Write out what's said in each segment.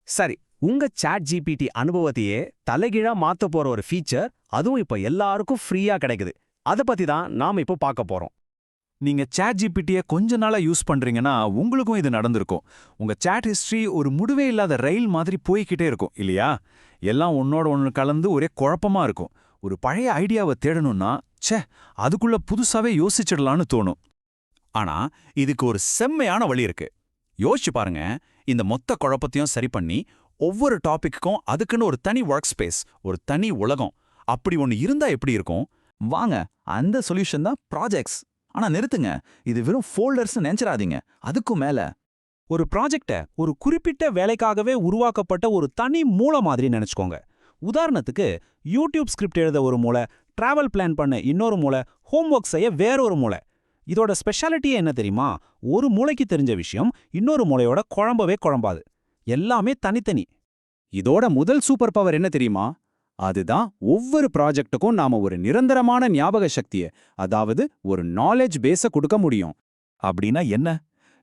சரி, உங்க chat GPT அனுபவத்தையே தலைகீழா மாத்த போற ஒரு ஃபீச்சர் அதுவும் இப்ப எல்லாருக்கும் ஃப்ரீயா கிடைக்குது. அத பத்தி தான் நாம இப்போ பார்க்க போறோம். நீங்க சாட் ஜிபிடிய கொஞ்ச நாளா யூஸ் பண்றீங்கன்னா உங்களுக்கும் இது நடந்திருக்கும். உங்க சாட் ஹிஸ்டரி ஒரு முடிவே இல்லாத ரயில் மாதிரி போய்க்கிட்டே இருக்கும் இல்லையா? எல்லாம் ஒன்னோட ஒன்று கலந்து ஒரே குழப்பமா இருக்கும். ஒரு பழைய ஐடியாவை தேடணும்னா ச்சே அதுக்குள்ள புதுசாவே யோசிச்சிடலான்னு தோணும். ஆனா இதுக்கு ஒரு செம்மையான வழி இருக்கு. யோசிச்சு பாருங்க, இந்த மொத்த குழப்பத்தையும் சரி பண்ணி ஒவ்வொரு டாபிக்குக்கும் அதுக்குன்னு ஒரு தனி ஒர்க் ஸ்பேஸ், ஒரு தனி உலகம் அப்படி ஒன்று இருந்தா எப்படி இருக்கும்? வாங்க, அந்த சொல்யூஷன் தான் ப்ராஜெக்ட்ஸ். ஆனா நிறுத்துங்க, இது வெறும் ஃபோல்டர்ஸ் நினைச்சிடாதீங்க. அதுக்கும் மேல ஒரு ப்ராஜெக்டை ஒரு குறிப்பிட்ட வேலைக்காகவே உருவாக்கப்பட்ட ஒரு தனி மூளை மாதிரி நினைச்சுக்கோங்க. உதாரணத்துக்கு யூடியூப் ஸ்கிரிப்ட் எழுத ஒரு மூளை, டிராவல் பிளான் பண்ண இன்னொரு மூளை, ஹோம்ஒர்க் செய்ய வேறொரு மூளை. இதோட ஸ்பெஷாலிட்டியே என்ன தெரியுமா? ஒரு மூளைக்கு தெரிஞ்ச விஷயம் இன்னொரு மூளையோட குழம்பவே குழம்பாது. எல்லாமே தனித்தனி. இதோட முதல் சூப்பர் பவர் என்ன தெரியுமா? அதுதான் ஒவ்வொரு ப்ராஜெக்ட்டுக்கும் நாம ஒரு நிரந்தரமான ஞாபக சக்தியை, அதாவது ஒரு நாலேஜ் பேஸை கொடுக்க முடியும். அப்படின்னா என்ன?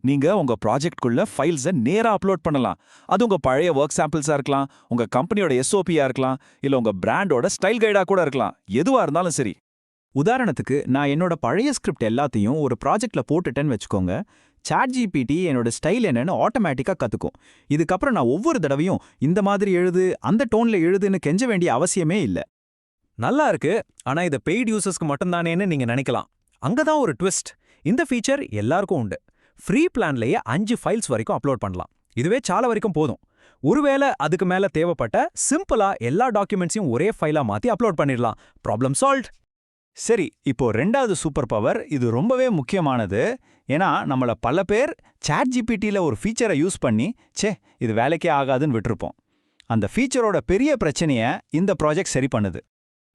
நீங்க உங்க ப்ராஜெக்ட்குள்ள ஃபைல்ஸை நேரா அப்லோட் பண்ணலாம். அது உங்க பழைய ஒர்க் சாம்பிள்ஸா இருக்கலாம், உங்க கம்பெனியோட எஸ்ஓபியா இருக்கலாம், இல்ல உங்க பிராண்டோட ஸ்டைல் கைடா கூட இருக்கலாம். எதுவா இருந்தாலும் சரி. உதாரணத்துக்கு நான் என்னோட பழைய ஸ்கிரிப்ட் எல்லாத்தையும் ஒரு ப்ராஜெக்ட்ல போட்டுட்டேன்னு வச்சுக்கோங்க. சாட் ஜிபிடி என்னோட ஸ்டைல் என்னன்னு ஆட்டோமேட்டிக்கா கத்துக்கும். இதுக்கப்புறம் நான் ஒவ்வொரு தடவையும் இந்த மாதிரி எழுது, அந்த டோன்ல எழுதுன்னு கெஞ்ச வேண்டிய அவசியமே இல்ல. நல்லா இருக்கு, ஆனா இதை பெய்ட் யூசர்ஸ்க்கு மட்டும்தானேன்னு நீங்க நினைக்கலாம். அங்கதான் ஒரு ட்விஸ்ட். இந்த ஃபீச்சர் எல்லாருக்கும் உண்டு. ஃப்ரீ பிளான்லயே 5 ஃபைல்ஸ் வரைக்கும் அப்லோட் பண்ணலாம். இதுவே சால வரைக்கும் போதும். ஒருவேளை அதுக்கு மேல தேவைப்பட்ட சிம்பிளா எல்லா டாக்குமெண்ட்ஸையும் ஒரே ஃபைலா மாத்தி அப்லோட் பண்ணிடலாம். Problem solved. சரி, இப்போ ரெண்டாவது சூப்பர் பவர், இது ரொம்பவே முக்கியமானது. ஏன்னா நம்மள பல பேர் சாட் ஜிபிடில ஒரு ஃபீச்சரை யூஸ் பண்ணி இது வேலைக்கே ஆகாதுன்னு விட்டுருப்போம். அந்த ஃபீச்சரோட பெரிய பிரச்சனையை இந்த ப்ராஜெக்ட் சரி பண்ணுது.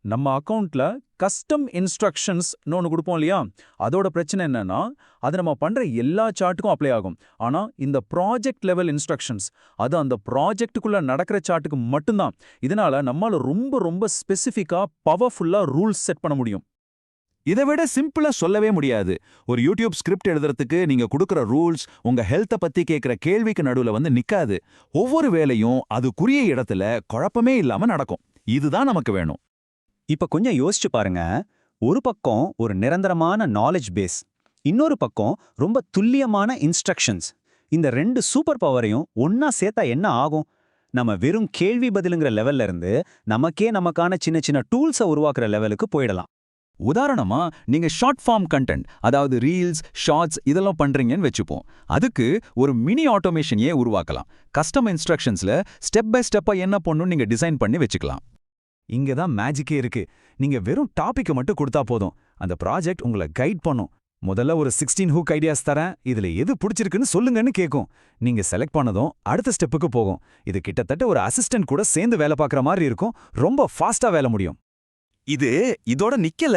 நம்ம அக்கவுண்ட்ல கஸ்டம் இன்ஸ்ட்ரக்ஷன்ஸ்னு ஒன்று கொடுப்போம் இல்லையா? அதோட பிரச்சனை என்னன்னா, அது நம்ம பண்ற எல்லா சார்ட்டுக்கும் அப்ளை ஆகும். ஆனா இந்த ப்ராஜெக்ட் லெவல் இன்ஸ்ட்ரக்ஷன்ஸ் அது அந்த ப்ராஜெக்ட்டுக்குள்ள நடக்கிற சார்ட்டுக்கு மட்டும்தான். இதனால நம்மால ரொம்ப ரொம்ப ஸ்பெசிஃபிக்கா பவர்ஃபுல்லா ரூல்ஸ் செட் பண்ண முடியும். இதை விட சிம்பிளா சொல்லவே முடியாது. ஒரு யூடியூப் ஸ்கிரிப்ட் எழுதுறதுக்கு நீங்க கொடுக்குற ரூல்ஸ் உங்க ஹெல்த்தை பத்தி கேட்கிற கேள்விக்கு நடுவுல வந்து நிக்காது. ஒவ்வொரு வேலையும் அதுக்குரிய இடத்துல குழப்பமே இல்லாம நடக்கும். இதுதான் நமக்கு வேணும். இப்ப கொஞ்சம் யோசிச்சு பாருங்க. ஒரு பக்கம் ஒரு நிரந்தரமான நாலேஜ் பேஸ், இன்னொரு பக்கம் ரொம்ப துல்லியமான இன்ஸ்ட்ரக்ஷன்ஸ். இந்த 2 சூப்பர் பவரையும் ஒன்னா சேர்த்தா என்ன ஆகும்? நம்ம வெறும் கேள்வி பதிலுங்கிற லெவல்ல இருந்து நமக்கான சின்ன சின்ன டூல்ஸை உருவாக்குற லெவலுக்கு போயிடலாம். உதாரணமா நீங்க ஷார்ட் ஃபார்ம் கண்டென்ட், அதாவது ரீல்ஸ், ஷார்ட்ஸ் இதெல்லாம் பண்றீங்கன்னு வச்சுப்போம். அதுக்கு ஒரு மினி ஆட்டோமேஷனையே உருவாக்கலாம். கஸ்டம் இன்ஸ்ட்ரக்ஷன்ஸ்ல ஸ்டெப் பை ஸ்டெப்பா என்ன பண்ணணும்னு நீங்க டிசைன் பண்ணி வச்சுக்கலாம். இங்க தான் மேஜிக்கே இருக்கு. நீங்க வெறும் டாபிக்கை மட்டும் கொடுத்தா போதும். அந்த ப்ராஜெக்ட் உங்களை கைட் பண்ணும். முதல்ல ஒரு 16 ஹூக் ஐடியாஸ் தரேன், இதுல எது பிடிச்சிருக்குன்னு சொல்லுங்கன்னு கேட்கும். நீங்க செலக்ட் பண்ணதும் அடுத்த ஸ்டெப்புக்கு போகும். இது கிட்டத்தட்ட ஒரு அசிஸ்டன்ட் கூட சேர்ந்து வேலை பார்க்குற மாதிரி இருக்கும். ரொம்ப ஃபாஸ்டா வேலை முடியும். இதோட நிக்கல,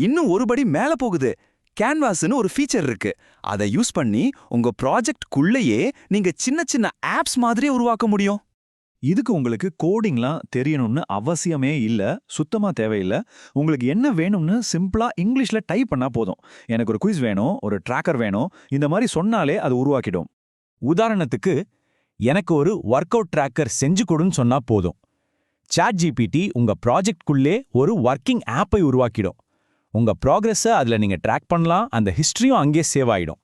இன்னும் ஒருபடி மேல போகுது. கேன்வாஸ்னு ஒரு ஃபீச்சர் இருக்கு. அதை யூஸ் பண்ணி உங்க ப்ராஜெக்ட்குள்ளேயே நீங்க சின்ன சின்ன ஆப்ஸ் மாதிரியே உருவாக்க முடியும். இதுக்கு உங்களுக்கு கோடிங்லாம் தெரியணும்னு அவசியமே இல்ல, சுத்தமா தேவையில்லை. உங்களுக்கு என்ன வேணும்னு சிம்பிளா இங்கிலீஷ்ல டைப் பண்ணா போதும். எனக்கு ஒரு குயிஸ் வேணும், ஒரு ட்ராக்கர் வேணும், இந்த மாதிரி சொன்னாலே அது உருவாக்கிடும். உதாரணத்துக்கு எனக்கு ஒரு ஒர்க் அவுட் ட்ராக்கர் செஞ்சு கொடுன்னு சொன்னா போதும். சாட் ஜிபிடி உங்க ப்ராஜெக்ட்குள்ளே ஒரு ஒர்க்கிங் ஆப்பை உருவாக்கிடும். உங்க ப்ராக்ரஸை அதுல நீங்க ட்ராக் பண்ணலாம். அந்த ஹிஸ்டரியும் அங்கே சேவ் ஆயிடும்.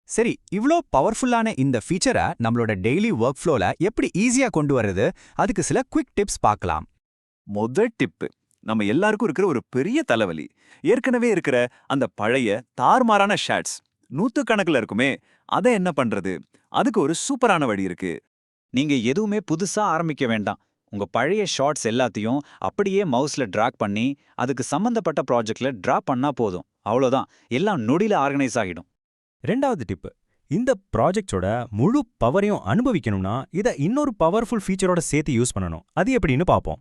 சரி, இவ்ளோ பவர்ஃபுல்லான இந்த ஃபீச்சரை நம்மளோட டெய்லி ஒர்க் ஃப்ளோல எப்படி ஈஸியா கொண்டு வர்றது? அதுக்கு சில குவிக் டிப்ஸ் பார்க்கலாம். முதல் டிப்பு, நம்ம எல்லாருக்கும் இருக்கிற ஒரு பெரிய தலைவலி, ஏற்கனவே இருக்கிற அந்த பழைய தாறுமாறான ஷாட்ஸ் நூத்துக்கணக்கில் இருக்குமே, அதை என்ன பண்றது? அதுக்கு ஒரு சூப்பரான வழி இருக்கு. நீங்க எதுவுமே புதுசா ஆரம்பிக்க வேண்டாம். உங்க பழைய ஷார்ட்ஸ் எல்லாத்தையும் அப்படியே மவுஸ்ல டிராக் பண்ணி அதுக்கு சம்பந்தப்பட்ட ப்ராஜெக்ட்ல டிராப் பண்ணா போதும். அவ்வளோதான், எல்லாம் நொடியில ஆர்கனைஸ் ஆகிடும். ரெண்டாவது டிப்பு, இந்த ப்ராஜெக்டோட முழு பவரையும் அனுபவிக்கணும்னா இதை இன்னொரு பவர்ஃபுல் ஃபீச்சரோட சேர்த்து யூஸ் பண்ணணும். அது எப்படின்னு பார்ப்போம்.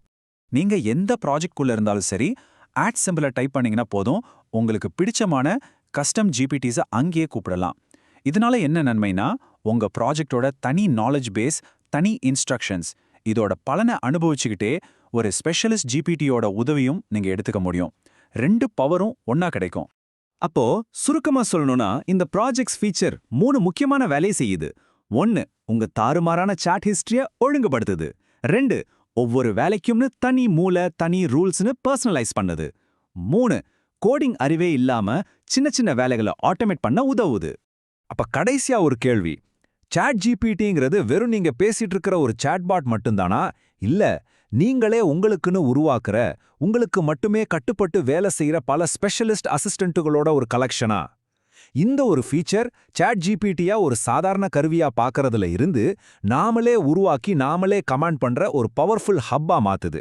நீங்க எந்த ப்ராஜெக்ட்குள்ள இருந்தாலும் சரி, ஆட் சிம்பிளை டைப் பண்ணீங்கன்னா போதும், உங்களுக்கு பிடிச்சமான கஸ்டம் ஜிபிடிஸை அங்கேயே கூப்பிடலாம். இதனால என்ன நன்மைனா, உங்க ப்ராஜெக்டோட தனி நாலேஜ் பேஸ், தனி இன்ஸ்ட்ரக்ஷன்ஸ், இதோட பலனை அனுபவிச்சுக்கிட்டே ஒரு ஸ்பெஷலிஸ்ட் ஜிபிடியோட உதவியும் நீங்க எடுத்துக்க முடியும். 2 பவரும் ஒன்னா கிடைக்கும். அப்போ சுருக்கமா சொல்லணும்னா, இந்த ப்ராஜெக்ட்ஸ் ஃபீச்சர் 3 முக்கியமான வேலையை செய்யுது. 1 உங்க தாறுமாறான சாட் ஹிஸ்டரிய ஒழுங்குபடுத்துது. 2 ஒவ்வொரு வேலைக்கும்னு தனி மூளை தனி ரூல்ஸ்னு பர்சனலைஸ் பண்ணுது. 3 கோடிங் அறிவே இல்லாம சின்ன சின்ன வேலைகளை ஆட்டோமேட் பண்ண உதவுது. அப்ப கடைசியா ஒரு கேள்வி, சாட் ஜிபிடிங்கிறது வெறும் நீங்க பேசிட்டு இருக்கிற ஒரு சாட்பாட் மட்டும்தானா? இல்ல, நீங்களே உங்களுக்குன்னு உருவாக்குற, உங்களுக்கு மட்டுமே கட்டுப்பட்டு வேலை செய்யற பல ஸ்பெஷலிஸ்ட் அசிஸ்டன்ட்டுகளோட ஒரு கலெக்ஷனா? இந்த ஒரு ஃபீச்சர் சாட் ஜிபிடியா ஒரு சாதாரண கருவியா பார்க்கறதுல இருந்து நாமளே உருவாக்கி நாமளே கமாண்ட் பண்ற ஒரு பவர்ஃபுல் ஹப்பா மாத்துது.